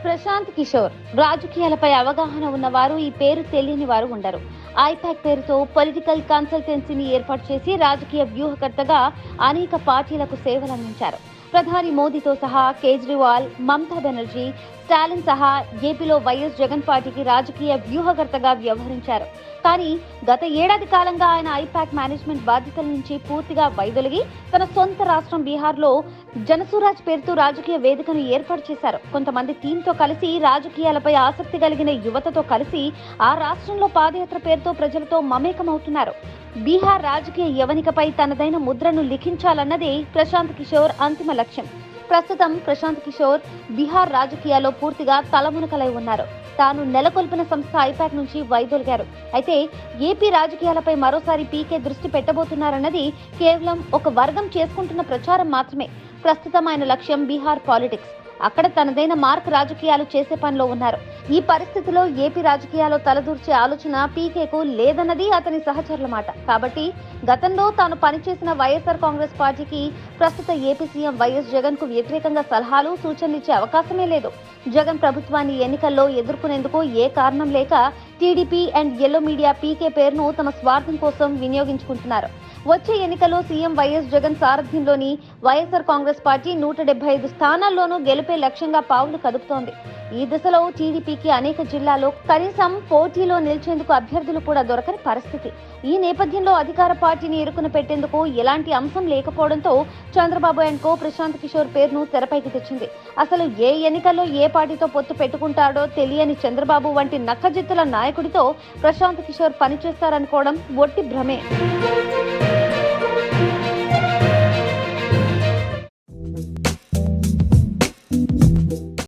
ప్రశాంత్ కిషోర్ రాజకీయాలపై అవగాహన ఉన్నవారు, ఈ పేరు తెలియని వారు ఉండరు. ఐపాక్ పేరుతో పొలిటికల్ కన్సల్టెన్సీని ఏర్పాటు చేసి రాజకీయ వ్యూహకర్తగా అనేక పార్టీలకు సేవలందించారు. ప్రధాని మోదీతో సహా కేజ్రీవాల్, మమతా బెనర్జీ, స్టాలిన్ సహా ఏపీలో వైఎస్ జగన్ పార్టీకి రాజకీయ వ్యూహకర్తగా వ్యవహరించారు. కానీ గత ఏడాది కాలంగా ఆయన ఐపాక్ మేనేజ్మెంట్ బాధ్యతల నుంచి పూర్తిగా వైదొలిగి తన సొంత రాష్ట్రం బీహార్లో జనసురాజ్ పేరుతో రాజకీయ వేదికను ఏర్పాటు చేశారు. కొంతమంది టీంతో కలిసి, రాజకీయాలపై ఆసక్తి కలిగిన యువతతో కలిసి ఆ రాష్ట్రంలో పాదయాత్ర పేరుతో ప్రజలతో మమేకమవుతున్నారు. బీహార్ రాజకీయ యవనికపై తనదైన ముద్రను లిఖించాలన్నదే ప్రశాంత్ కిషోర్ అంతిమ లక్ష్యం. ప్రస్తుతం ప్రశాంత్ కిషోర్ బీహార్ రాజకీయాల్లో పూర్తిగా తలమునకలై ఉన్నారు. తాను నెలకొల్పిన సంస్థ ఐపాక్ నుంచి వైదొలిగారు. అయితే ఏపీ రాజకీయాలపై మరోసారి పీకే దృష్టి పెట్టబోతున్నారన్నది కేవలం ఒక వర్గం చేసుకుంటున్న ప్రచారం మాత్రమే. ప్రస్తుతం ఆయన లక్ష్యం బీహార్ పాలిటిక్స్. అక్కడ తనదైన మార్క్ రాజకీయాలు చేసే పనిలో ఉన్నారు. ఈ పరిస్థితిలో ఏపీ రాజకీయాల్లో తలదూర్చే ఆలోచన పీకేకు లేదన్నది అతని సహచరుల మాట. కాబట్టి గతంలో తాను పనిచేసిన వైఎస్ఆర్ కాంగ్రెస్ పార్టీకి ప్రస్తుత ఏపీ సీఎం వైఎస్ జగన్ కు వ్యతిరేకంగా సలహాలు, సూచనలు ఇచ్చే అవకాశమే లేదు. జగన్ ప్రభుత్వాన్ని ఎన్నికల్లో ఎదుర్కొనేందుకు ఏ కారణం లేక TDP and yellow media PK పేరును తమ స్వార్థం కోసం వినియోగించుకుంటున్నారు. వచ్చే ఎన్నికల్లో సీఎం వైఎస్ జగన్ సారథ్యంలోని వైఎస్ఆర్ కాంగ్రెస్ పార్టీ 175 స్థానాల్లోనూ గెలిపే లక్ష్యంగా పావులు కదుపుతోంది. ఈ దిశలో టీడీపీకి అనేక జిల్లాల్లో కనీసం పోటీలో నిలిచేందుకు అభ్యర్థులు కూడా దొరకని పరిస్థితి. ఈ నేపథ్యంలో అధికార పార్టీని ఇరుకున పెట్టేందుకు ఎలాంటి అంశం లేకపోవడంతో చంద్రబాబు అండ్ కో ప్రశాంత్ కిషోర్ పేరును తెరపైకి తెచ్చింది. అసలు ఏ ఎన్నికల్లో ఏ పార్టీతో పొత్తు పెట్టుకుంటాడో తెలియని చంద్రబాబు వంటి నక్కజిత్తుల నాయకుడితో ప్రశాంత్ కిషోర్ పనిచేస్తారనుకోవడం ఒట్టి భ్రమే.